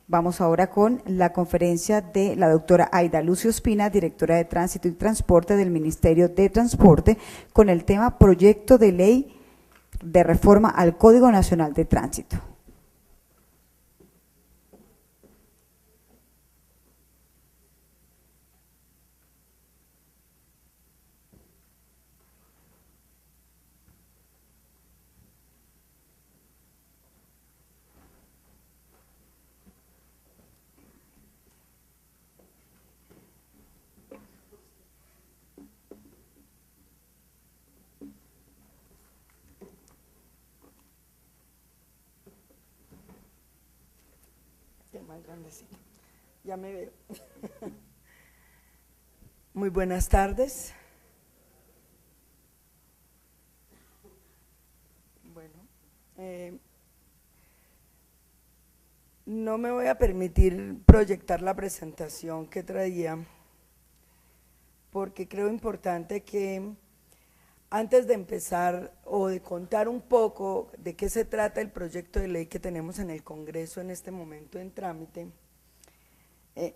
Vamos ahora con la conferencia de la doctora Aida Lucio Espina, directora de Tránsito y Transporte del Ministerio de Transporte, con el tema Proyecto de Ley de Reforma al Código Nacional de Tránsito. Más grandecito. Ya me veo. Muy buenas tardes. Bueno, no me voy a permitir proyectar la presentación que traía, porque creo importante que antes de empezar o de contar un poco de qué se trata el proyecto de ley que tenemos en el Congreso en este momento en trámite,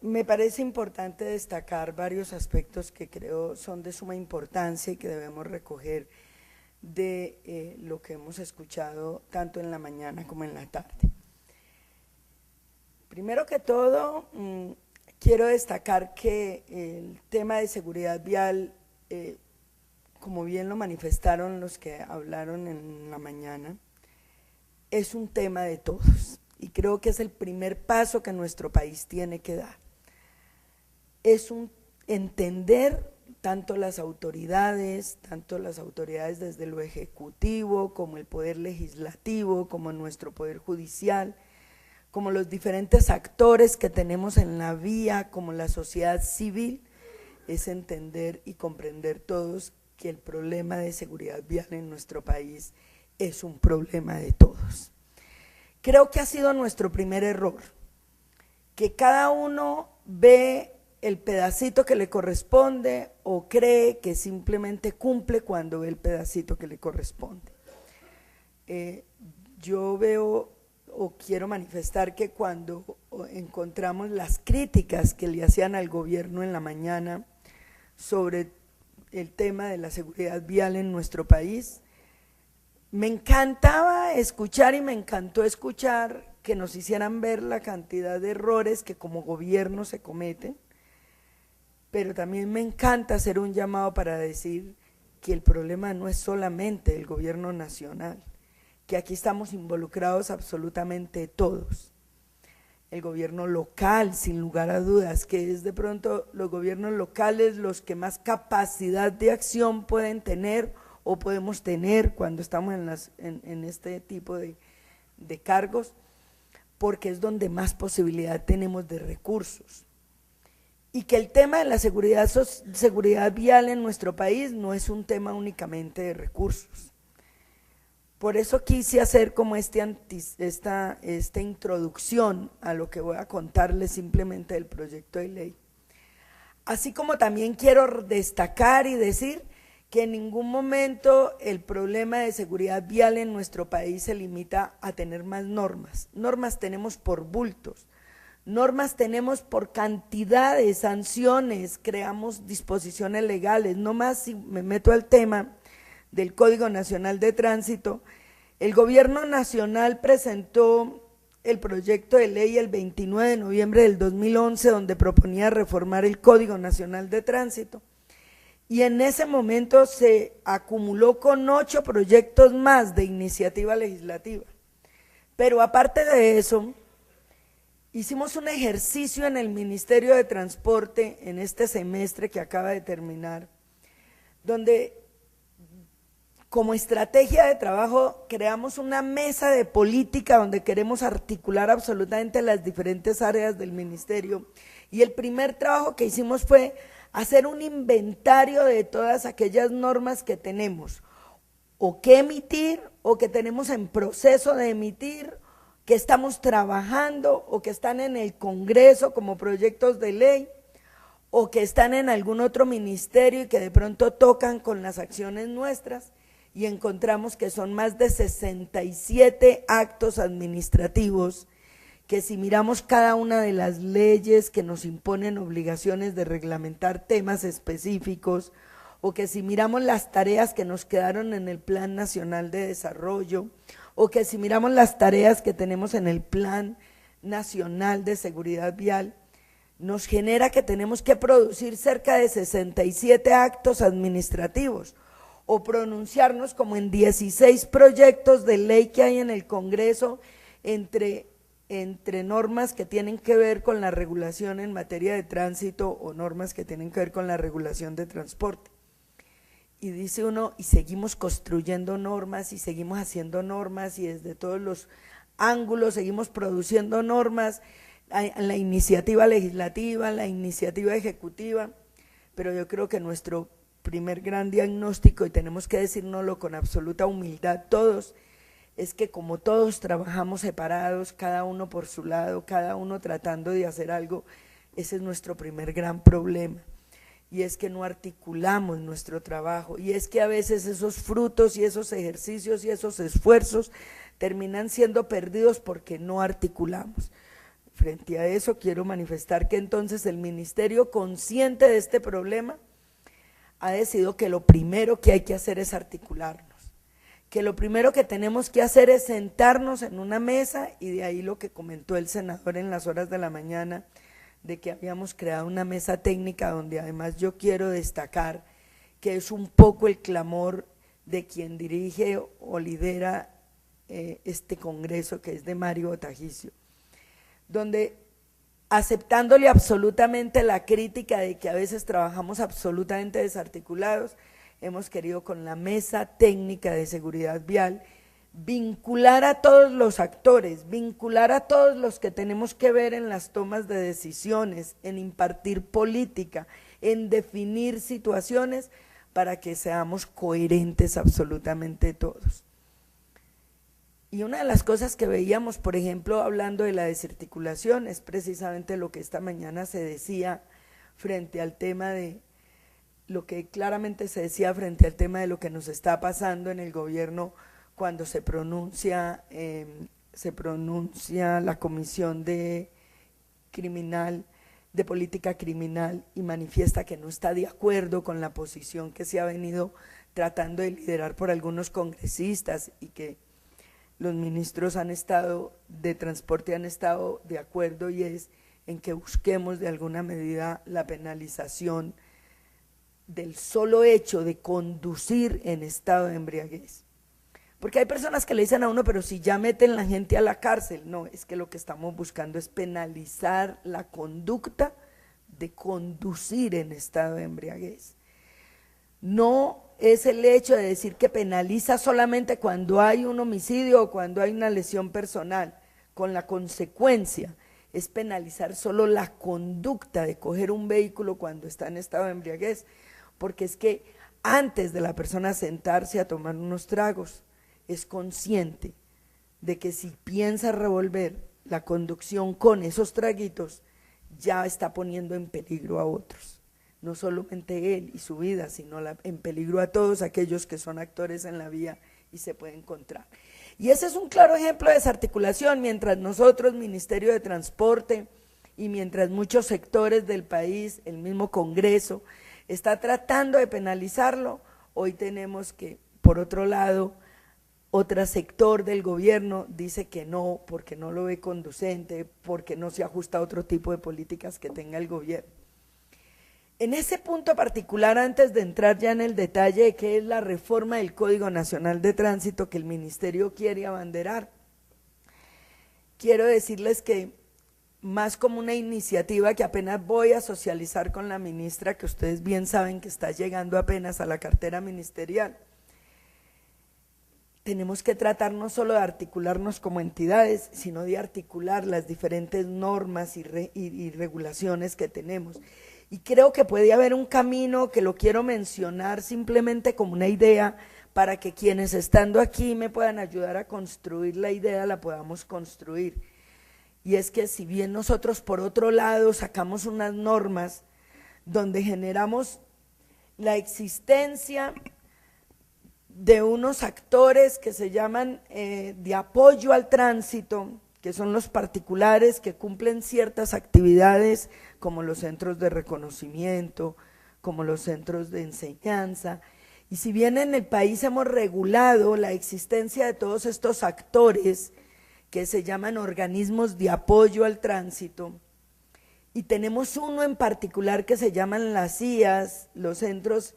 me parece importante destacar varios aspectos que creo son de suma importancia y que debemos recoger de lo que hemos escuchado tanto en la mañana como en la tarde. Primero que todo, quiero destacar que el tema de seguridad vial, como bien lo manifestaron los que hablaron en la mañana, es un tema de todos y creo que es el primer paso que nuestro país tiene que dar. Es un entender tanto las autoridades desde lo ejecutivo, como el poder legislativo, como nuestro poder judicial, como los diferentes actores que tenemos en la vía, como la sociedad civil, es entender y comprender todos que el problema de seguridad vial en nuestro país es un problema de todos. Creo que ha sido nuestro primer error, que cada uno ve el pedacito que le corresponde o cree que simplemente cumple cuando ve el pedacito que le corresponde. Yo veo o quiero manifestar que cuando encontramos las críticas que le hacían al gobierno en la mañana sobre el tema de la seguridad vial en nuestro país, me encantaba escuchar y me encantó escuchar que nos hicieran ver la cantidad de errores que como gobierno se cometen, pero también me encanta hacer un llamado para decir que el problema no es solamente el gobierno nacional, que aquí estamos involucrados absolutamente todos. El gobierno local, sin lugar a dudas, que es de pronto los gobiernos locales los que más capacidad de acción pueden tener o podemos tener cuando estamos en este tipo de cargos, porque es donde más posibilidad tenemos de recursos. Y que el tema de la seguridad vial en nuestro país no es un tema únicamente de recursos. Por eso quise hacer como esta introducción a lo que voy a contarles simplemente del proyecto de ley. Así como también quiero destacar y decir que en ningún momento el problema de seguridad vial en nuestro país se limita a tener más normas. Normas tenemos por bultos, normas tenemos por cantidad de sanciones, creamos disposiciones legales. No más si me meto al tema del Código Nacional de Tránsito, el gobierno nacional presentó el proyecto de ley el 29 de noviembre del 2011, donde proponía reformar el Código Nacional de Tránsito, y en ese momento se acumuló con 8 proyectos más de iniciativa legislativa. Pero aparte de eso, hicimos un ejercicio en el Ministerio de Transporte en este semestre que acaba de terminar, donde como estrategia de trabajo creamos una mesa de política donde queremos articular absolutamente las diferentes áreas del ministerio, y el primer trabajo que hicimos fue hacer un inventario de todas aquellas normas que tenemos o que emitir o que tenemos en proceso de emitir, que estamos trabajando o que están en el Congreso como proyectos de ley o que están en algún otro ministerio y que de pronto tocan con las acciones nuestras. Y encontramos que son más de 67 actos administrativos que si miramos cada una de las leyes que nos imponen obligaciones de reglamentar temas específicos, o que si miramos las tareas que nos quedaron en el Plan Nacional de Desarrollo, o que si miramos las tareas que tenemos en el Plan Nacional de Seguridad Vial, nos genera que tenemos que producir cerca de 67 actos administrativos o pronunciarnos como en 16 proyectos de ley que hay en el Congreso entre normas que tienen que ver con la regulación en materia de tránsito o normas que tienen que ver con la regulación de transporte. Y dice uno, y seguimos construyendo normas y seguimos haciendo normas y desde todos los ángulos seguimos produciendo normas, la iniciativa legislativa, la iniciativa ejecutiva, pero yo creo que nuestro primer gran diagnóstico, y tenemos que decírnoslo con absoluta humildad todos, es que como todos trabajamos separados, cada uno por su lado, cada uno tratando de hacer algo, ese es nuestro primer gran problema. Y es que no articulamos nuestro trabajo, y es que a veces esos frutos y esos ejercicios y esos esfuerzos terminan siendo perdidos porque no articulamos. Frente a eso quiero manifestar que entonces el Ministerio, consciente de este problema, ha decidido que lo primero que hay que hacer es articularnos, que lo primero que tenemos que hacer es sentarnos en una mesa, y de ahí lo que comentó el senador en las horas de la mañana, de que habíamos creado una mesa técnica donde además yo quiero destacar que es un poco el clamor de quien dirige o lidera este congreso, que es de Mario Otajicio, donde aceptándole absolutamente la crítica de que a veces trabajamos absolutamente desarticulados, hemos querido con la mesa técnica de seguridad vial vincular a todos los actores, vincular a todos los que tenemos que ver en las tomas de decisiones, en impartir política, en definir situaciones, para que seamos coherentes absolutamente todos. Y una de las cosas que veíamos, por ejemplo, hablando de la desarticulación, es precisamente lo que esta mañana se decía frente al tema de, lo que claramente se decía frente al tema de lo que nos está pasando en el gobierno cuando se pronuncia la Comisión de Política Criminal y manifiesta que no está de acuerdo con la posición que se ha venido tratando de liderar por algunos congresistas, y que los ministros de transporte han estado de acuerdo, y es en que busquemos de alguna medida la penalización del solo hecho de conducir en estado de embriaguez. Porque hay personas que le dicen a uno, pero si ya meten la gente a la cárcel. No, es que lo que estamos buscando es penalizar la conducta de conducir en estado de embriaguez. No es el hecho de decir que penaliza solamente cuando hay un homicidio o cuando hay una lesión personal, con la consecuencia, es penalizar solo la conducta de coger un vehículo cuando está en estado de embriaguez, porque es que antes de la persona sentarse a tomar unos tragos, es consciente de que si piensa revolver la conducción con esos traguitos, ya está poniendo en peligro a otros, no solamente él y su vida, sino en peligro a todos aquellos que son actores en la vía y se puede encontrar. Y ese es un claro ejemplo de desarticulación. Mientras nosotros, Ministerio de Transporte, y mientras muchos sectores del país, el mismo Congreso, está tratando de penalizarlo, hoy tenemos que, por otro lado, otro sector del gobierno dice que no, porque no lo ve conducente, porque no se ajusta a otro tipo de políticas que tenga el gobierno. En ese punto particular, antes de entrar ya en el detalle de qué es la reforma del Código Nacional de Tránsito que el Ministerio quiere abanderar, quiero decirles que más como una iniciativa que apenas voy a socializar con la ministra, que ustedes bien saben que está llegando apenas a la cartera ministerial, tenemos que tratar no solo de articularnos como entidades, sino de articular las diferentes normas y regulaciones que tenemos. Y creo que puede haber un camino que lo quiero mencionar simplemente como una idea, para que quienes estando aquí me puedan ayudar a construir la idea, la podamos construir. Y es que si bien nosotros por otro lado sacamos unas normas donde generamos la existencia de unos actores que se llaman de apoyo al tránsito, que son los particulares que cumplen ciertas actividades como los centros de reconocimiento, como los centros de enseñanza. Y si bien en el país hemos regulado la existencia de todos estos actores que se llaman organismos de apoyo al tránsito, y tenemos uno en particular que se llaman las CIAs, los centros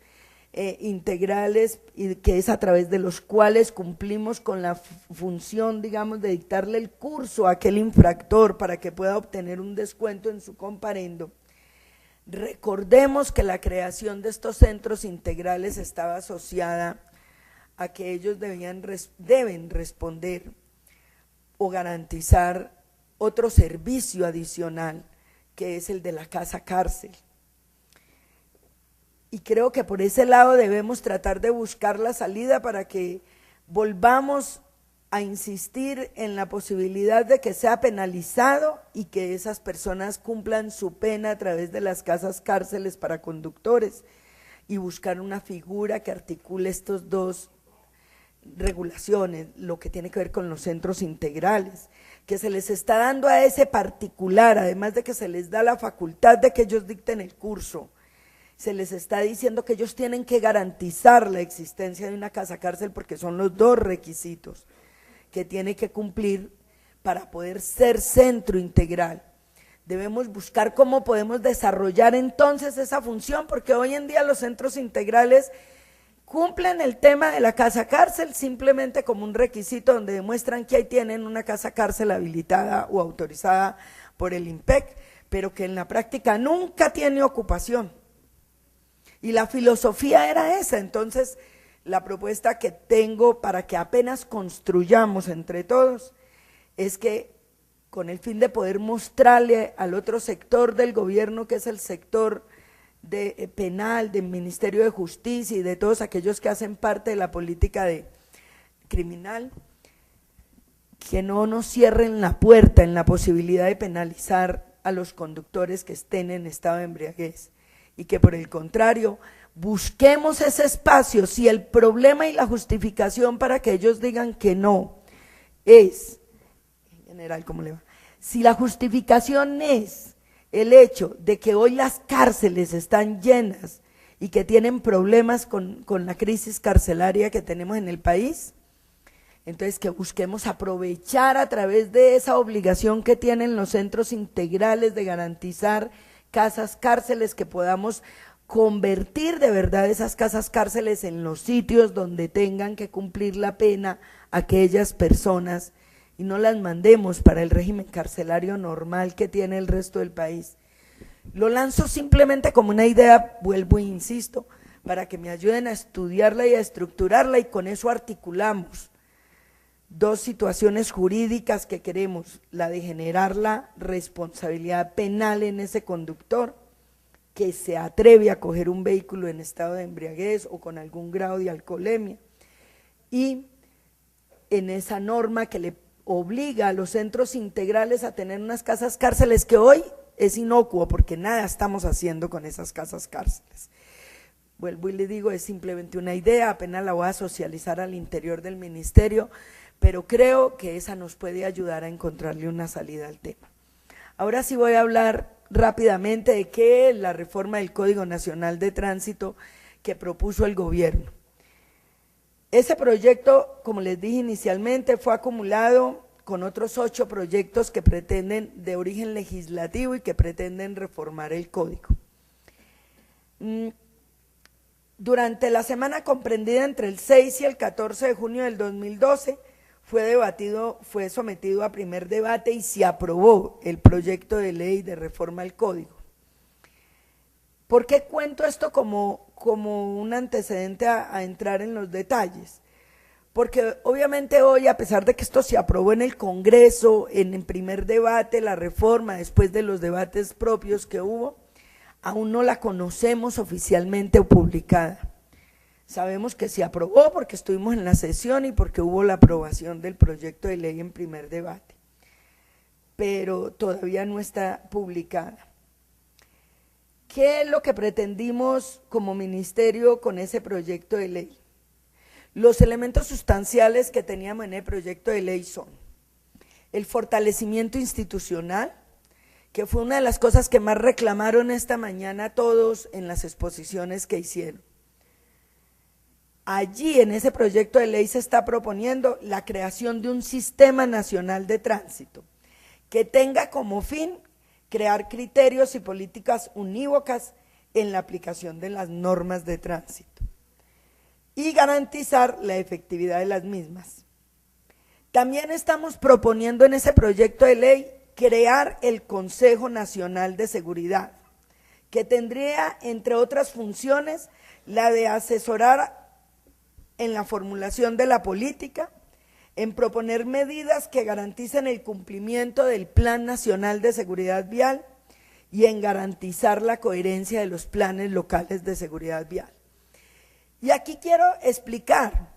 integrales, y que es a través de los cuales cumplimos con la función, digamos, de dictarle el curso a aquel infractor para que pueda obtener un descuento en su comparendo. Recordemos que la creación de estos centros integrales estaba asociada a que ellos deben responder o garantizar otro servicio adicional, que es el de la casa cárcel. Y creo que por ese lado debemos tratar de buscar la salida para que volvamos a insistir en la posibilidad de que sea penalizado y que esas personas cumplan su pena a través de las casas cárceles para conductores, y buscar una figura que articule estos dos regulaciones, lo que tiene que ver con los centros integrales, que se les está dando a ese particular, además de que se les da la facultad de que ellos dicten el curso, se les está diciendo que ellos tienen que garantizar la existencia de una casa cárcel, porque son los dos requisitos que tiene que cumplir para poder ser centro integral. Debemos buscar cómo podemos desarrollar entonces esa función, porque hoy en día los centros integrales cumplen el tema de la casa cárcel simplemente como un requisito donde demuestran que ahí tienen una casa cárcel habilitada o autorizada por el INPEC, pero que en la práctica nunca tiene ocupación. Y la filosofía era esa. Entonces, la propuesta que tengo para que apenas construyamos entre todos es que, con el fin de poder mostrarle al otro sector del gobierno, que es el sector penal, del Ministerio de Justicia y de todos aquellos que hacen parte de la política criminal, que no nos cierren la puerta en la posibilidad de penalizar a los conductores que estén en estado de embriaguez, y que por el contrario busquemos ese espacio. Si el problema y la justificación para que ellos digan que no es, en general, ¿cómo le va? Si la justificación es el hecho de que hoy las cárceles están llenas y que tienen problemas con la crisis carcelaria que tenemos en el país, entonces que busquemos aprovechar a través de esa obligación que tienen los centros integrales de garantizar casas cárceles, que podamos convertir de verdad esas casas cárceles en los sitios donde tengan que cumplir la pena aquellas personas, y no las mandemos para el régimen carcelario normal que tiene el resto del país. Lo lanzo simplemente como una idea, vuelvo e insisto, para que me ayuden a estudiarla y a estructurarla, y con eso articulamos dos situaciones jurídicas que queremos: la de generar la responsabilidad penal en ese conductor que se atreve a coger un vehículo en estado de embriaguez o con algún grado de alcoholemia, y en esa norma que le obliga a los centros integrales a tener unas casas cárceles, que hoy es inocuo porque nada estamos haciendo con esas casas cárceles. Vuelvo y le digo, es simplemente una idea, apenas la voy a socializar al interior del ministerio, pero creo que esa nos puede ayudar a encontrarle una salida al tema. Ahora sí voy a hablar rápidamente de qué es la reforma del Código Nacional de Tránsito que propuso el gobierno. Ese proyecto, como les dije inicialmente, fue acumulado con otros 8 proyectos que pretenden, de origen legislativo, y que pretenden reformar el código. Durante la semana comprendida entre el 6 y el 14 de junio del 2012, fue sometido a primer debate y se aprobó el proyecto de ley de reforma al código. ¿Por qué cuento esto como un antecedente a entrar en los detalles? Porque obviamente hoy, a pesar de que esto se aprobó en el Congreso, en primer debate, la reforma, después de los debates propios que hubo, aún no la conocemos oficialmente o publicada. Sabemos que se aprobó porque estuvimos en la sesión y porque hubo la aprobación del proyecto de ley en primer debate, pero todavía no está publicada. ¿Qué es lo que pretendimos como ministerio con ese proyecto de ley? Los elementos sustanciales que teníamos en el proyecto de ley son: el fortalecimiento institucional, que fue una de las cosas que más reclamaron esta mañana todos en las exposiciones que hicieron. Allí en ese proyecto de ley se está proponiendo la creación de un sistema nacional de tránsito que tenga como fin crear criterios y políticas unívocas en la aplicación de las normas de tránsito y garantizar la efectividad de las mismas. También estamos proponiendo en ese proyecto de ley crear el Consejo Nacional de Seguridad, que tendría, entre otras funciones, la de asesorar en la formulación de la política, en proponer medidas que garanticen el cumplimiento del Plan Nacional de Seguridad Vial y en garantizar la coherencia de los planes locales de seguridad vial. Y aquí quiero explicar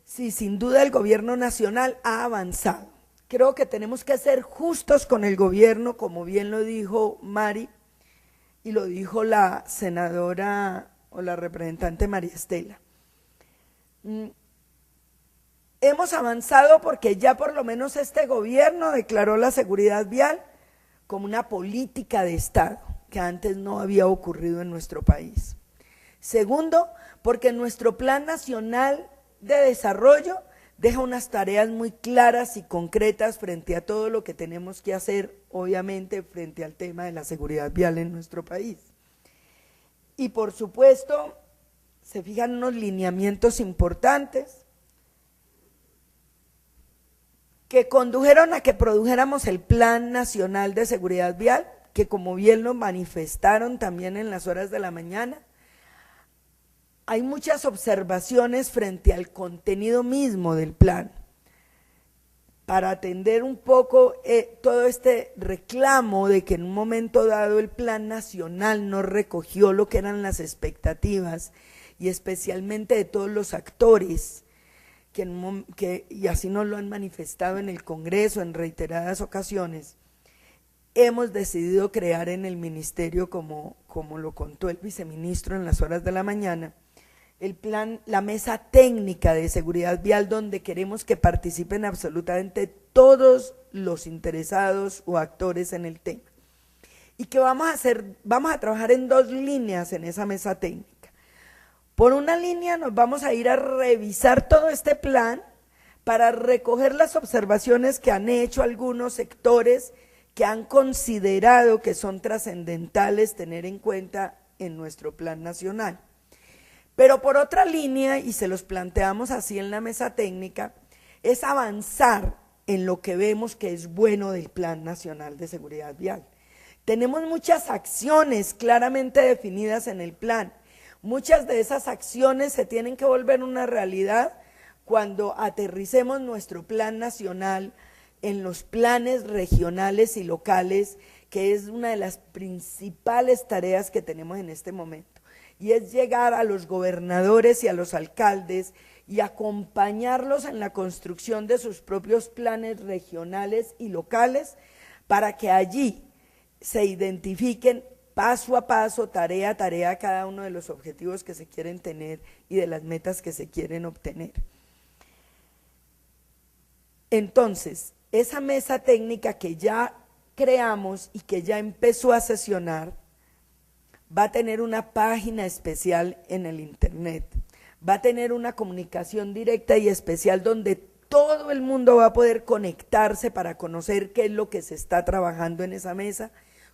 si sin duda el gobierno nacional ha avanzado. Creo que tenemos que ser justos con el gobierno, como bien lo dijo Mari y lo dijo la senadora o la representante María Estela. Hemos avanzado porque ya por lo menos este gobierno declaró la seguridad vial como una política de Estado, que antes no había ocurrido en nuestro país. Segundo, porque nuestro Plan Nacional de Desarrollo deja unas tareas muy claras y concretas frente a todo lo que tenemos que hacer, obviamente, frente al tema de la seguridad vial en nuestro país. Y por supuesto, se fijan unos lineamientos importantes que condujeron a que produjéramos el Plan Nacional de Seguridad Vial, que como bien lo manifestaron también en las horas de la mañana, hay muchas observaciones frente al contenido mismo del plan, para atender un poco todo este reclamo de que en un momento dado el Plan Nacional no recogió lo que eran las expectativas, y especialmente de todos los actores, y así nos lo han manifestado en el Congreso en reiteradas ocasiones. Hemos decidido crear en el ministerio, como lo contó el viceministro en las horas de la mañana, el plan, la mesa técnica de seguridad vial, donde queremos que participen absolutamente todos los interesados o actores en el tema. Y que vamos a trabajar en dos líneas en esa mesa técnica. Por una línea nos vamos a ir a revisar todo este plan para recoger las observaciones que han hecho algunos sectores que han considerado que son trascendentales tener en cuenta en nuestro plan nacional. Pero por otra línea, y se los planteamos así en la mesa técnica, es avanzar en lo que vemos que es bueno del Plan Nacional de Seguridad Vial. Tenemos muchas acciones claramente definidas en el plan. Muchas de esas acciones se tienen que volver una realidad cuando aterricemos nuestro plan nacional en los planes regionales y locales, que es una de las principales tareas que tenemos en este momento. Y es llegar a los gobernadores y a los alcaldes y acompañarlos en la construcción de sus propios planes regionales y locales, para que allí se identifiquen paso a paso, tarea a tarea, cada uno de los objetivos que se quieren tener y de las metas que se quieren obtener. Entonces, esa mesa técnica que ya creamos y que ya empezó a sesionar, va a tener una página especial en el internet, va a tener una comunicación directa y especial donde todo el mundo va a poder conectarse para conocer qué es lo que se está trabajando en esa mesa,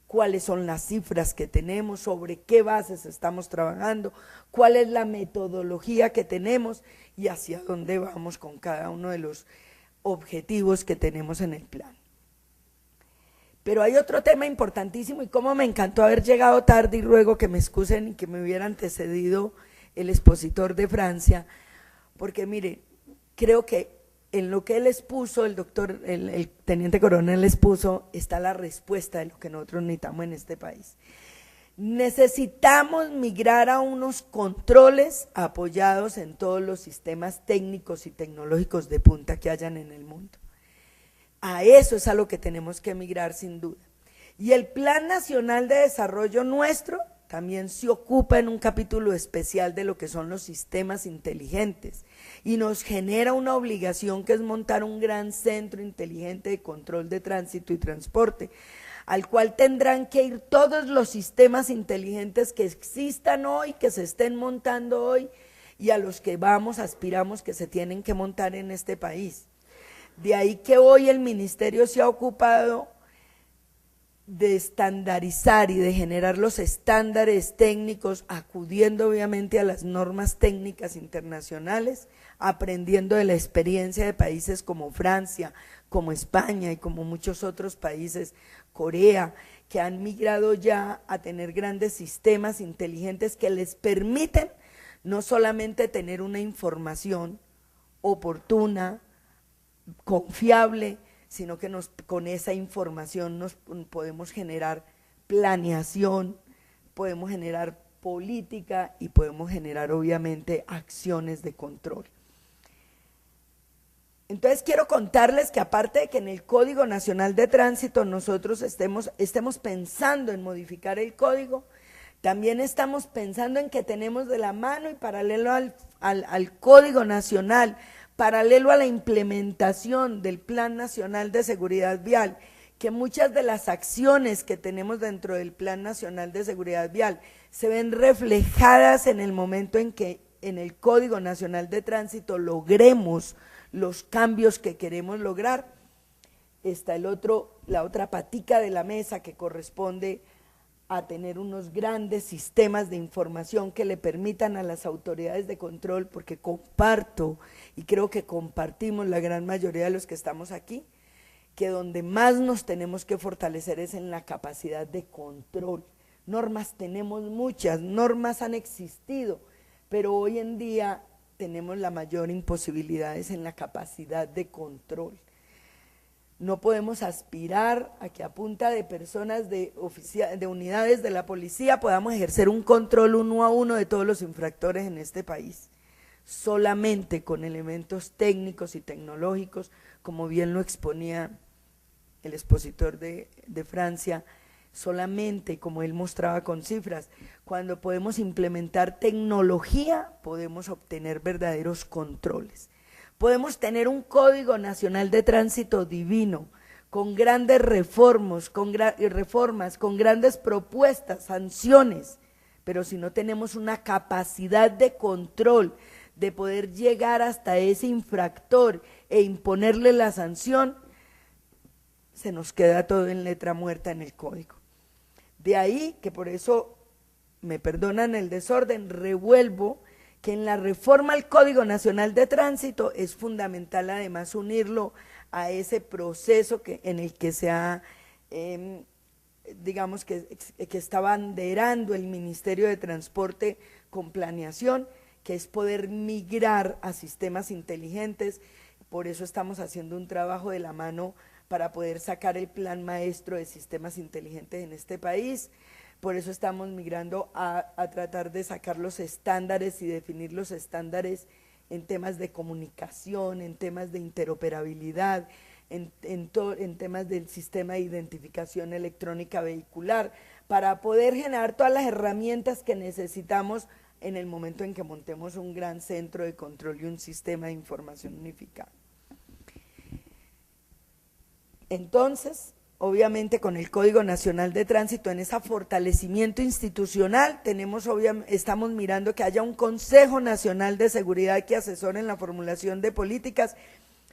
cuáles son las cifras que tenemos, sobre qué bases estamos trabajando, cuál es la metodología que tenemos y hacia dónde vamos con cada uno de los objetivos que tenemos en el plan. Pero hay otro tema importantísimo, y cómo me encantó haber llegado tarde, y ruego que me excusen y que me hubiera antecedido el expositor de Francia, porque mire, creo que en lo que él expuso, el teniente coronel expuso, está la respuesta de lo que nosotros necesitamos en este país. Necesitamos migrar a unos controles apoyados en todos los sistemas técnicos y tecnológicos de punta que hayan en el mundo. A eso es a lo que tenemos que migrar sin duda. Y el Plan Nacional de Desarrollo nuestro también se ocupa en un capítulo especial de lo que son los sistemas inteligentes y nos genera una obligación que es montar un gran centro inteligente de control de tránsito y transporte, al cual tendrán que ir todos los sistemas inteligentes que existan hoy, que se estén montando hoy y a los que aspiramos que se tienen que montar en este país. De ahí que hoy el ministerio se ha ocupado de estandarizar y de generar los estándares técnicos, acudiendo obviamente a las normas técnicas internacionales, aprendiendo de la experiencia de países como Francia, como España y como muchos otros países, Corea, que han migrado ya a tener grandes sistemas inteligentes que les permiten no solamente tener una información oportuna, confiable, sino que con esa información nos podemos generar planeación, podemos generar política y podemos generar obviamente acciones de control. Entonces quiero contarles que aparte de que en el Código Nacional de Tránsito nosotros estemos pensando en modificar el código, también estamos pensando en que tenemos de la mano y paralelo al Código Nacional, paralelo a la implementación del Plan Nacional de Seguridad Vial, que muchas de las acciones que tenemos dentro del Plan Nacional de Seguridad Vial se ven reflejadas en el momento en que en el Código Nacional de Tránsito logremos los cambios que queremos lograr. Está la otra patica de la mesa que corresponde a tener unos grandes sistemas de información que le permitan a las autoridades de control, porque comparto y creo que compartimos la gran mayoría de los que estamos aquí, que donde más nos tenemos que fortalecer es en la capacidad de control. Normas tenemos muchas, normas han existido, pero hoy en día tenemos la mayor imposibilidad es en la capacidad de control. No podemos aspirar a que a punta de personas de unidades de la policía podamos ejercer un control 1 a 1 de todos los infractores en este país. Solamente con elementos técnicos y tecnológicos, como bien lo exponía el expositor de Francia, solamente como él mostraba con cifras, cuando podemos implementar tecnología podemos obtener verdaderos controles. Podemos tener un Código Nacional de Tránsito divino, con grandes reformas, con grandes propuestas, sanciones, pero si no tenemos una capacidad de control, de poder llegar hasta ese infractor e imponerle la sanción, se nos queda todo en letra muerta en el código. De ahí que por eso, me perdonan el desorden, revuelvo que en la reforma al Código Nacional de Tránsito es fundamental además unirlo a ese proceso en el que se ha, digamos que está banderando el Ministerio de Transporte con planeación, que es poder migrar a sistemas inteligentes. Por eso estamos haciendo un trabajo de la mano para poder sacar el plan maestro de sistemas inteligentes en este país. Por eso estamos migrando a tratar de sacar los estándares y definir los estándares en temas de comunicación, en temas de interoperabilidad, en temas del sistema de identificación electrónica vehicular, para poder generar todas las herramientas que necesitamos en el momento en que montemos un gran centro de control y un sistema de información unificado. Entonces, obviamente con el Código Nacional de Tránsito, en ese fortalecimiento institucional, estamos mirando que haya un Consejo Nacional de Seguridad que asesore en la formulación de políticas,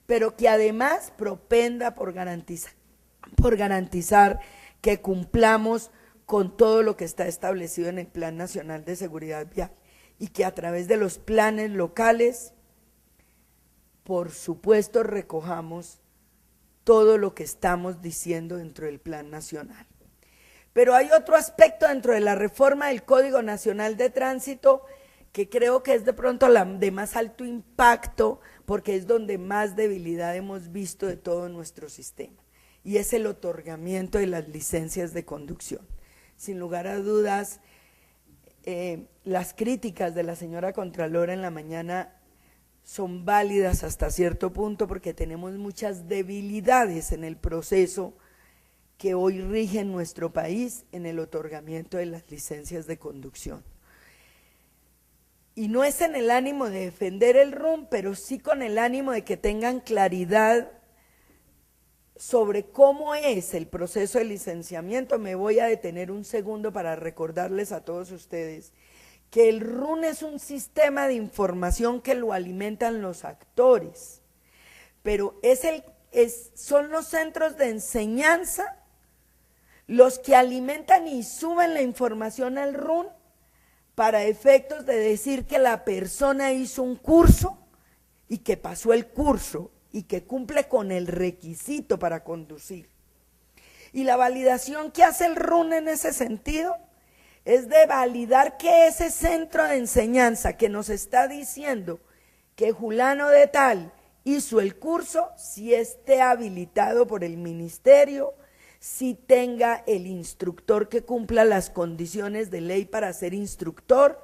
pero que además propenda por garantizar que cumplamos con todo lo que está establecido en el Plan Nacional de Seguridad Vial y que a través de los planes locales, por supuesto, recojamos todo lo que estamos diciendo dentro del Plan Nacional. Pero hay otro aspecto dentro de la reforma del Código Nacional de Tránsito que creo que es de pronto la de más alto impacto, porque es donde más debilidad hemos visto de todo nuestro sistema, y es el otorgamiento de las licencias de conducción. Sin lugar a dudas, las críticas de la señora Contralora en la mañana son válidas hasta cierto punto porque tenemos muchas debilidades en el proceso que hoy rige en nuestro país en el otorgamiento de las licencias de conducción. Y no es en el ánimo de defender el RUN, pero sí con el ánimo de que tengan claridad sobre cómo es el proceso de licenciamiento. Me voy a detener un segundo para recordarles a todos ustedes que el RUN es un sistema de información que lo alimentan los actores, pero son los centros de enseñanza los que alimentan y suben la información al RUN para efectos de decir que la persona hizo un curso y que pasó el curso y que cumple con el requisito para conducir. Y la validación que hace el RUN en ese sentido es de validar que ese centro de enseñanza que nos está diciendo que fulano de tal hizo el curso, si esté habilitado por el ministerio, si tenga el instructor que cumpla las condiciones de ley para ser instructor,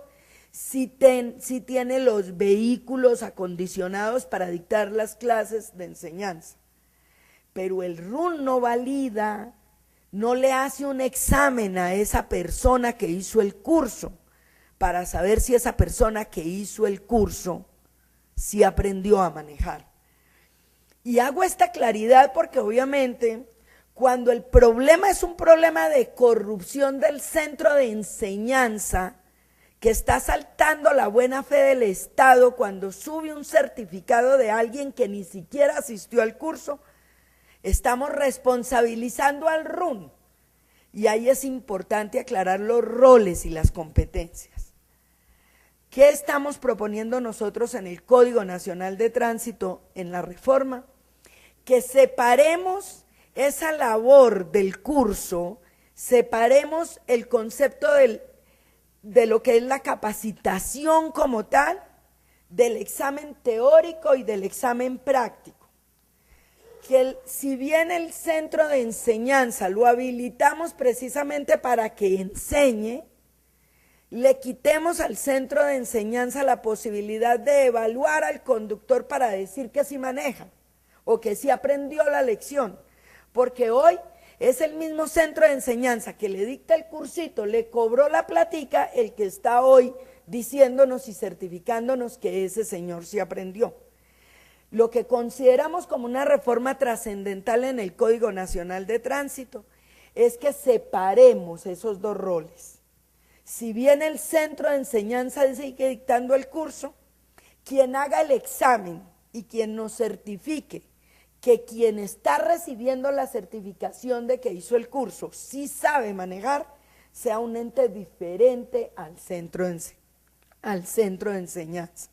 si tiene los vehículos acondicionados para dictar las clases de enseñanza. Pero el RUN no valida, no le hace un examen a esa persona que hizo el curso para saber si esa persona que hizo el curso sí aprendió a manejar. Y hago esta claridad porque obviamente cuando el problema es un problema de corrupción del centro de enseñanza, que está saltando la buena fe del Estado cuando sube un certificado de alguien que ni siquiera asistió al curso, estamos responsabilizando al RUN. Y ahí es importante aclarar los roles y las competencias. ¿Qué estamos proponiendo nosotros en el Código Nacional de Tránsito en la reforma? Que separemos esa labor del curso, separemos el concepto de lo que es la capacitación como tal, del examen teórico y del examen práctico. Que si bien el centro de enseñanza lo habilitamos precisamente para que enseñe, le quitemos al centro de enseñanza la posibilidad de evaluar al conductor para decir que sí maneja o que sí aprendió la lección, porque hoy es el mismo centro de enseñanza que le dicta el cursito, le cobró la platica, el que está hoy diciéndonos y certificándonos que ese señor sí aprendió. Lo que consideramos como una reforma trascendental en el Código Nacional de Tránsito es que separemos esos dos roles. Si bien el centro de enseñanza sigue dictando el curso, quien haga el examen y quien nos certifique que quien está recibiendo la certificación de que hizo el curso sí sabe manejar, sea un ente diferente al centro de enseñanza.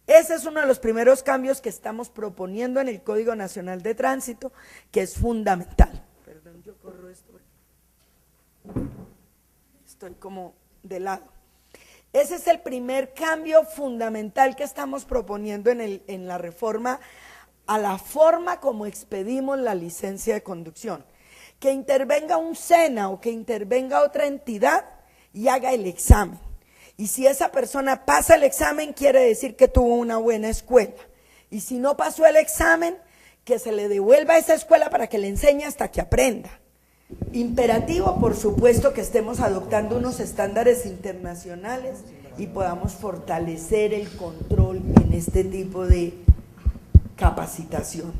Ese es uno de los primeros cambios que estamos proponiendo en el Código Nacional de Tránsito, que es fundamental. Perdón, yo corro esto. Estoy como de lado. Ese es el primer cambio fundamental que estamos proponiendo en la reforma a la forma como expedimos la licencia de conducción. Que intervenga un SENA o que intervenga otra entidad y haga el examen. Y si esa persona pasa el examen, quiere decir que tuvo una buena escuela. Y si no pasó el examen, que se le devuelva a esa escuela para que le enseñe hasta que aprenda. Imperativo, por supuesto, que estemos adoptando unos estándares internacionales y podamos fortalecer el control en este tipo de capacitación.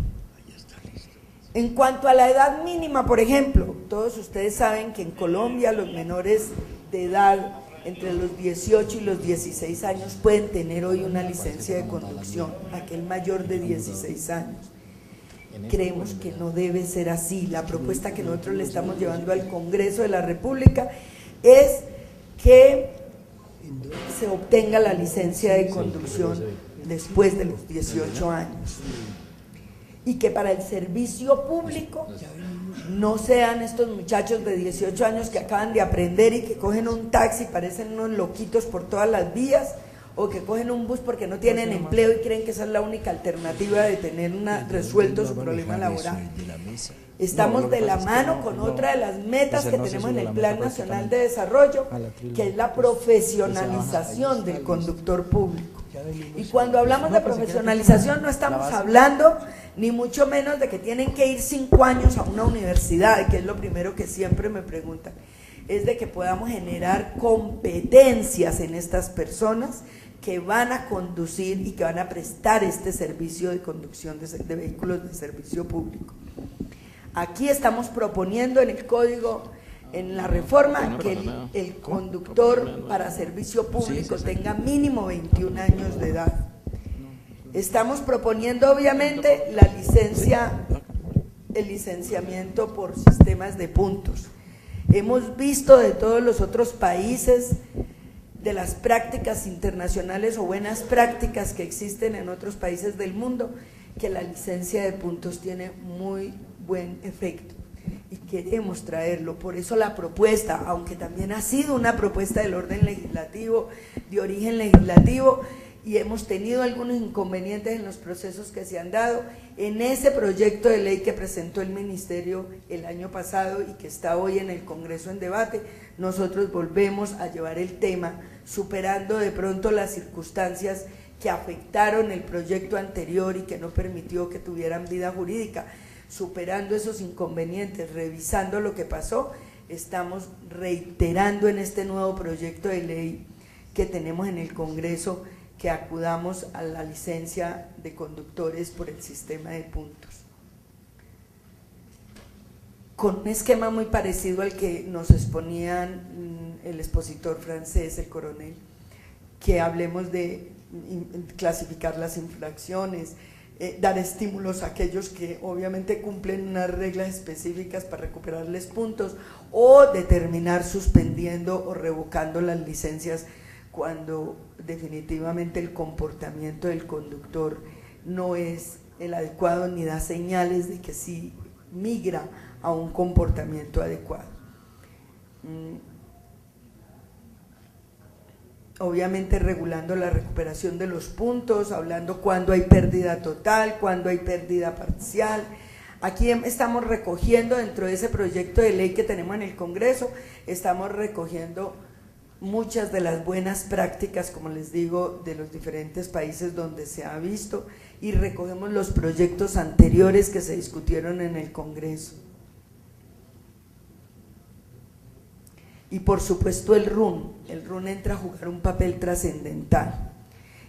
En cuanto a la edad mínima, por ejemplo, todos ustedes saben que en Colombia los menores de edad entre los 18 y los 16 años pueden tener hoy una licencia de conducción, aquel mayor de 16 años. Creemos que no debe ser así. La propuesta que nosotros le estamos llevando al Congreso de la República es que se obtenga la licencia de conducción después de los 18 años y que para el servicio público no sean estos muchachos de 18 años que acaban de aprender y que cogen un taxi, parecen unos loquitos por todas las vías, o que cogen un bus porque no tienen empleo y creen que esa es la única alternativa de tener resuelto su problema laboral. Estamos de la mano con otra de las metas que tenemos en el Plan Nacional de Desarrollo, que es la profesionalización del conductor público. Y cuando hablamos de profesionalización no estamos hablando ni mucho menos de que tienen que ir 5 años a una universidad, que es lo primero que siempre me preguntan, es de que podamos generar competencias en estas personas que van a conducir y que van a prestar este servicio de conducción de vehículos de servicio público. Aquí estamos proponiendo en el código, en la reforma, que el conductor para servicio público tenga mínimo 21 años de edad. Estamos proponiendo obviamente la licencia, el licenciamiento por sistemas de puntos. Hemos visto de todos los otros países, de las prácticas internacionales o buenas prácticas que existen en otros países del mundo, que la licencia de puntos tiene muy buen efecto y queremos traerlo. Por eso la propuesta, aunque también ha sido una propuesta del orden legislativo, de origen legislativo, y hemos tenido algunos inconvenientes en los procesos que se han dado, en ese proyecto de ley que presentó el Ministerio el año pasado y que está hoy en el Congreso en debate, nosotros volvemos a llevar el tema, superando de pronto las circunstancias que afectaron el proyecto anterior y que no permitió que tuvieran vida jurídica. Superando esos inconvenientes, revisando lo que pasó, estamos reiterando en este nuevo proyecto de ley que tenemos en el Congreso que acudamos a la licencia de conductores por el sistema de puntos. Con un esquema muy parecido al que nos exponían el expositor francés, el coronel, que hablemos de clasificar las infracciones, dar estímulos a aquellos que obviamente cumplen unas reglas específicas para recuperarles puntos, o determinar suspendiendo o revocando las licencias cuando definitivamente el comportamiento del conductor no es el adecuado ni da señales de que sí migra a un comportamiento adecuado. Obviamente regulando la recuperación de los puntos, hablando cuándo hay pérdida total, cuándo hay pérdida parcial. Aquí estamos recogiendo dentro de ese proyecto de ley que tenemos en el Congreso, estamos recogiendo muchas de las buenas prácticas, como les digo, de los diferentes países donde se ha visto, y recogemos los proyectos anteriores que se discutieron en el Congreso. Y por supuesto el RUN entra a jugar un papel trascendental.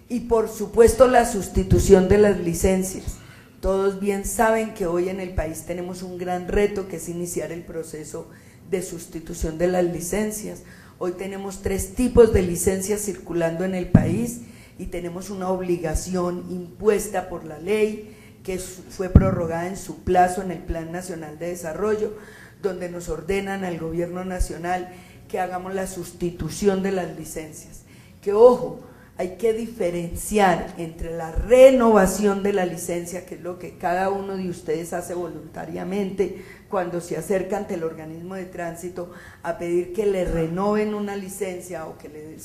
Y por supuesto la sustitución de las licencias. Todos bien saben que hoy en el país tenemos un gran reto, que es iniciar el proceso de sustitución de las licencias. Hoy tenemos 3 tipos de licencias circulando en el país y tenemos una obligación impuesta por la ley que fue prorrogada en su plazo en el Plan Nacional de Desarrollo, donde nos ordenan al Gobierno Nacional que hagamos la sustitución de las licencias. Que ojo, hay que diferenciar entre la renovación de la licencia, que es lo que cada uno de ustedes hace voluntariamente cuando se acerca ante el organismo de tránsito a pedir que le renoven una licencia o que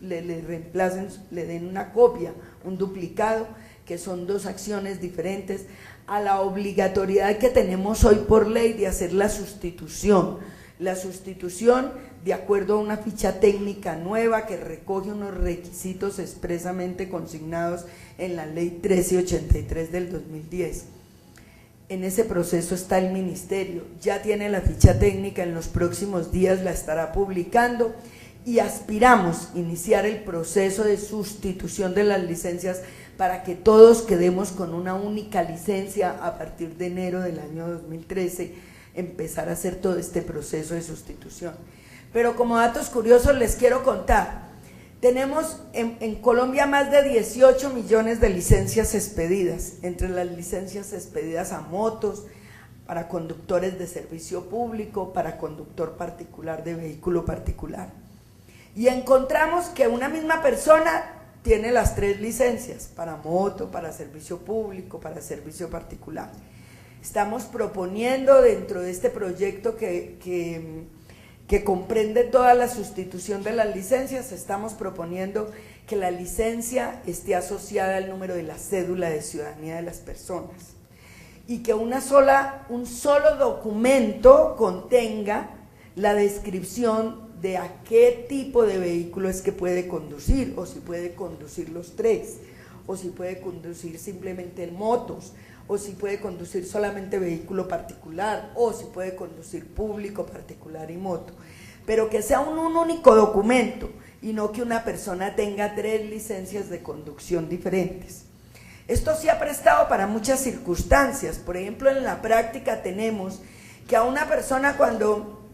le reemplacen, le den una copia, un duplicado, que son 2 acciones diferentes, a la obligatoriedad que tenemos hoy por ley de hacer la sustitución de acuerdo a una ficha técnica nueva que recoge unos requisitos expresamente consignados en la ley 1383 del 2010. En ese proceso está el Ministerio, ya tiene la ficha técnica, en los próximos días la estará publicando y aspiramos a iniciar el proceso de sustitución de las licencias para que todos quedemos con una única licencia a partir de enero del año 2013, empezar a hacer todo este proceso de sustitución. Pero como datos curiosos les quiero contar, tenemos en Colombia más de 18 millones de licencias expedidas, entre las licencias expedidas a motos, para conductores de servicio público, para conductor particular de vehículo particular. Y encontramos que una misma persona tiene las 3 licencias, para moto, para servicio público, para servicio particular. Estamos proponiendo dentro de este proyecto que comprende toda la sustitución de las licencias, estamos proponiendo que la licencia esté asociada al número de la cédula de ciudadanía de las personas y que un solo documento contenga la descripción de a qué tipo de vehículo es que puede conducir, o si puede conducir los tres, o si puede conducir simplemente en motos, o si puede conducir solamente vehículo particular, o si puede conducir público, particular y moto, pero que sea un único documento y no que una persona tenga 3 licencias de conducción diferentes. Esto sí ha prestado para muchas circunstancias. Por ejemplo, en la práctica tenemos que a una persona cuando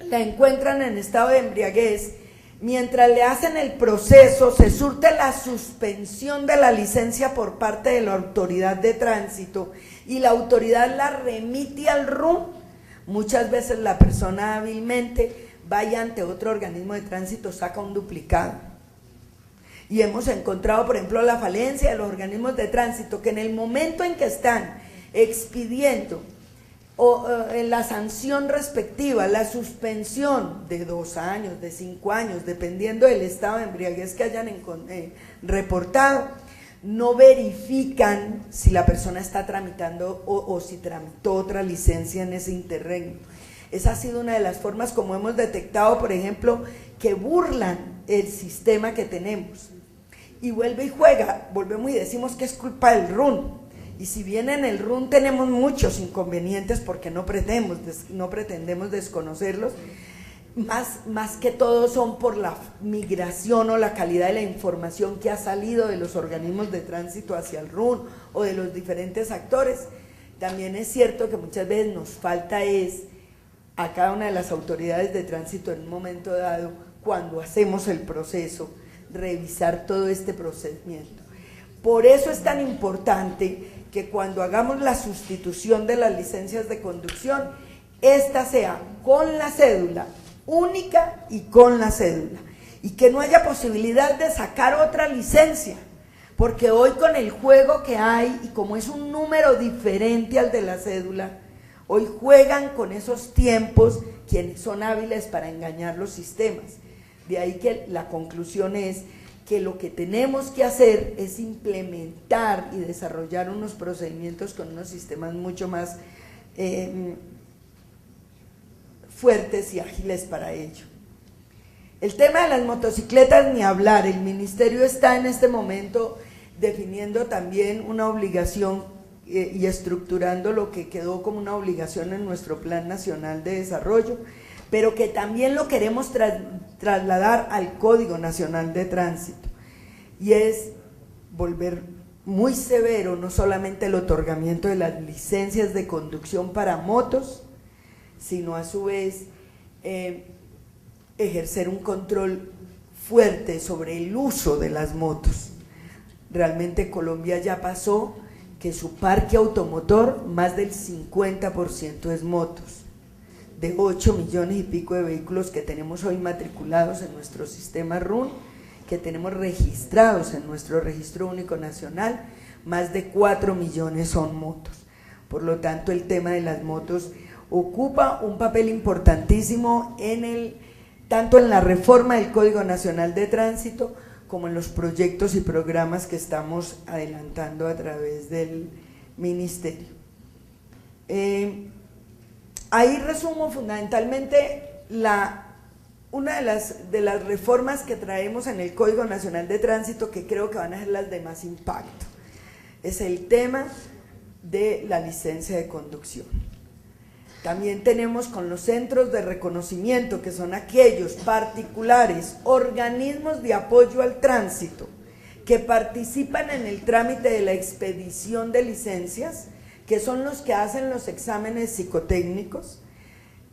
la encuentran en estado de embriaguez, mientras le hacen el proceso, se surte la suspensión de la licencia por parte de la autoridad de tránsito y la autoridad la remite al RUN. Muchas veces la persona hábilmente vaya ante otro organismo de tránsito, saca un duplicado. Y hemos encontrado, por ejemplo, la falencia de los organismos de tránsito, que en el momento en que están expidiendo en la sanción respectiva, la suspensión de 2 años, de 5 años, dependiendo del estado de embriaguez que hayan reportado, no verifican si la persona está tramitando o si tramitó otra licencia en ese interregno. Esa ha sido una de las formas como hemos detectado, por ejemplo, que burlan el sistema que tenemos. Y vuelve y juega, volvemos y decimos que es culpa del RUN. Y si bien en el RUN tenemos muchos inconvenientes porque no pretendemos desconocerlos, más que todo son por la migración o la calidad de la información que ha salido de los organismos de tránsito hacia el RUN o de los diferentes actores. También es cierto que muchas veces nos falta a cada una de las autoridades de tránsito en un momento dado, cuando hacemos el proceso, revisar todo este procedimiento. Por eso es tan importante que cuando hagamos la sustitución de las licencias de conducción, esta sea con la cédula, única y con la cédula, y que no haya posibilidad de sacar otra licencia, porque hoy con el juego que hay, y como es un número diferente al de la cédula, hoy juegan con esos tiempos quienes son hábiles para engañar los sistemas. De ahí que la conclusión es que lo que tenemos que hacer es implementar y desarrollar unos procedimientos con unos sistemas mucho más fuertes y ágiles para ello. El tema de las motocicletas, ni hablar. El Ministerio está en este momento definiendo también una obligación y estructurando lo que quedó como una obligación en nuestro Plan Nacional de Desarrollo, pero que también lo queremos trasladar al Código Nacional de Tránsito, y es volver muy severo no solamente el otorgamiento de las licencias de conducción para motos, sino a su vez ejercer un control fuerte sobre el uso de las motos. Realmente Colombia ya pasó que su parque automotor, más del 50% es motos. De 8 millones y pico de vehículos que tenemos hoy matriculados en nuestro sistema RUN, que tenemos registrados en nuestro Registro Único Nacional, más de 4 millones son motos. Por lo tanto, el tema de las motos ocupa un papel importantísimo tanto en la reforma del Código Nacional de Tránsito como en los proyectos y programas que estamos adelantando a través del Ministerio. Ahí resumo fundamentalmente una de las reformas que traemos en el Código Nacional de Tránsito, que creo que van a ser las de más impacto. Es el tema de la licencia de conducción. También tenemos con los centros de reconocimiento, que son aquellos particulares, organismos de apoyo al tránsito, que participan en el trámite de la expedición de licencias, que son los que hacen los exámenes psicotécnicos,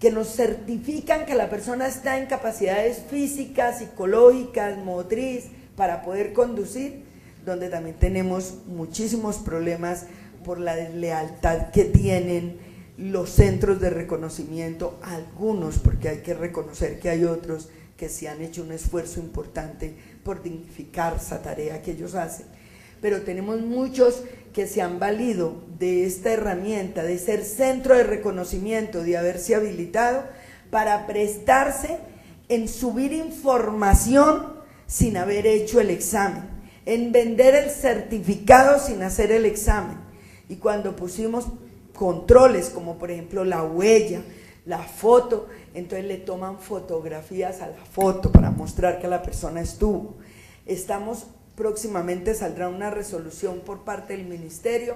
que nos certifican que la persona está en capacidades físicas, psicológicas, motriz, para poder conducir, donde también tenemos muchísimos problemas por la deslealtad que tienen los centros de reconocimiento, algunos, porque hay que reconocer que hay otros que sí han hecho un esfuerzo importante por dignificar esa tarea que ellos hacen, pero tenemos muchos que se han valido de esta herramienta de ser centro de reconocimiento, de haberse habilitado para prestarse en subir información sin haber hecho el examen, en vender el certificado sin hacer el examen. Y cuando pusimos controles como por ejemplo la huella, la foto, entonces le toman fotografías a la foto para mostrar que la persona estuvo. Próximamente saldrá una resolución por parte del ministerio,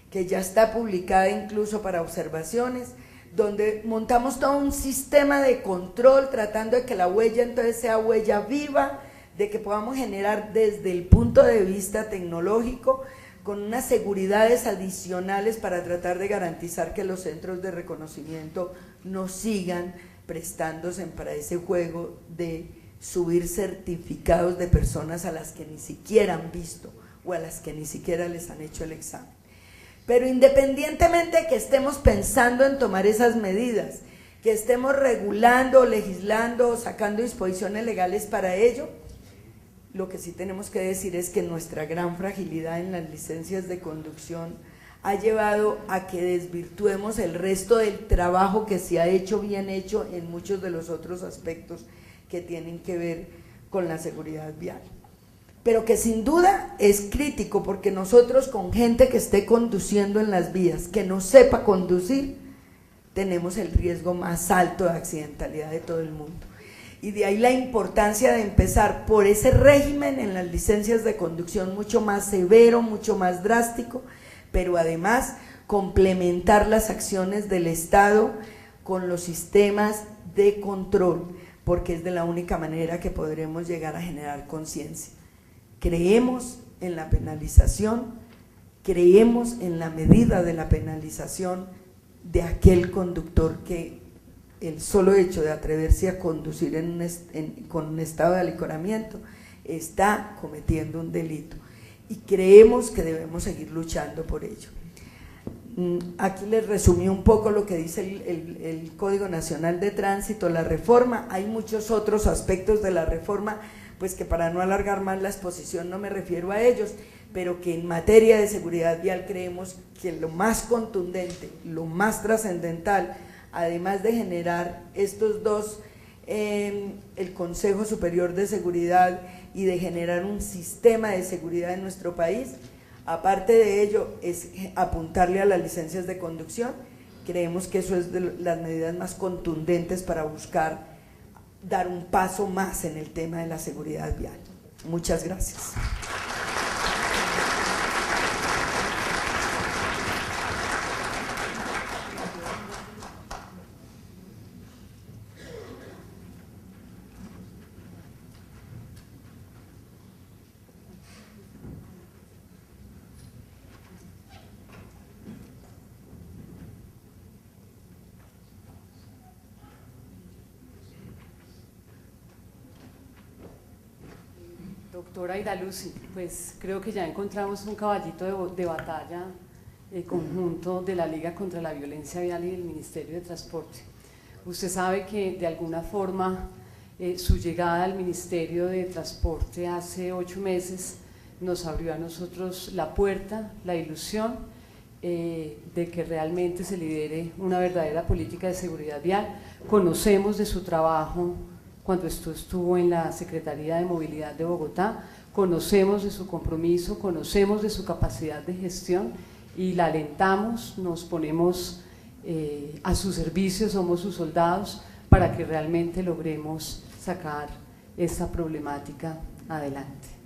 que ya está publicada incluso para observaciones, donde montamos todo un sistema de control, tratando de que la huella entonces sea huella viva, de que podamos generar desde el punto de vista tecnológico, con unas seguridades adicionales para tratar de garantizar que los centros de reconocimiento no sigan prestándose para ese juego de subir certificados de personas a las que ni siquiera han visto o a las que ni siquiera les han hecho el examen. Pero independientemente de que estemos pensando en tomar esas medidas, que estemos regulando, legislando, sacando disposiciones legales para ello, lo que sí tenemos que decir es que nuestra gran fragilidad en las licencias de conducción ha llevado a que desvirtuemos el resto del trabajo que se ha hecho bien hecho en muchos de los otros aspectos que tienen que ver con la seguridad vial. Pero que sin duda es crítico, porque nosotros con gente que esté conduciendo en las vías, que no sepa conducir, tenemos el riesgo más alto de accidentalidad de todo el mundo. Y de ahí la importancia de empezar por ese régimen en las licencias de conducción mucho más severo, mucho más drástico, pero además complementar las acciones del Estado con los sistemas de control, porque es de la única manera que podremos llegar a generar conciencia. Creemos en la penalización, creemos en la medida de la penalización de aquel conductor que el solo hecho de atreverse a conducir con un estado de alicoramiento está cometiendo un delito, y creemos que debemos seguir luchando por ello. Aquí les resumí un poco lo que dice el Código Nacional de Tránsito, la reforma. Hay muchos otros aspectos de la reforma, pues que para no alargar más la exposición no me refiero a ellos, pero que en materia de seguridad vial creemos que lo más contundente, lo más trascendental, además de generar estos dos, el Consejo Superior de Seguridad, y de generar un sistema de seguridad en nuestro país, aparte de ello es apuntarle a las licencias de conducción. Creemos que eso es de las medidas más contundentes para buscar dar un paso más en el tema de la seguridad vial. Muchas gracias. Doctora Aida-Lucy, pues creo que ya encontramos un caballito de batalla conjunto de la Liga contra la Violencia Vial y del Ministerio de Transporte. Usted sabe que de alguna forma su llegada al Ministerio de Transporte hace 8 meses nos abrió a nosotros la puerta, la ilusión de que realmente se lidere una verdadera política de seguridad vial. Conocemos de su trabajo cuando estuvo en la Secretaría de Movilidad de Bogotá, conocemos de su compromiso, conocemos de su capacidad de gestión y la alentamos, nos ponemos a su servicio, somos sus soldados para que realmente logremos sacar esta problemática adelante.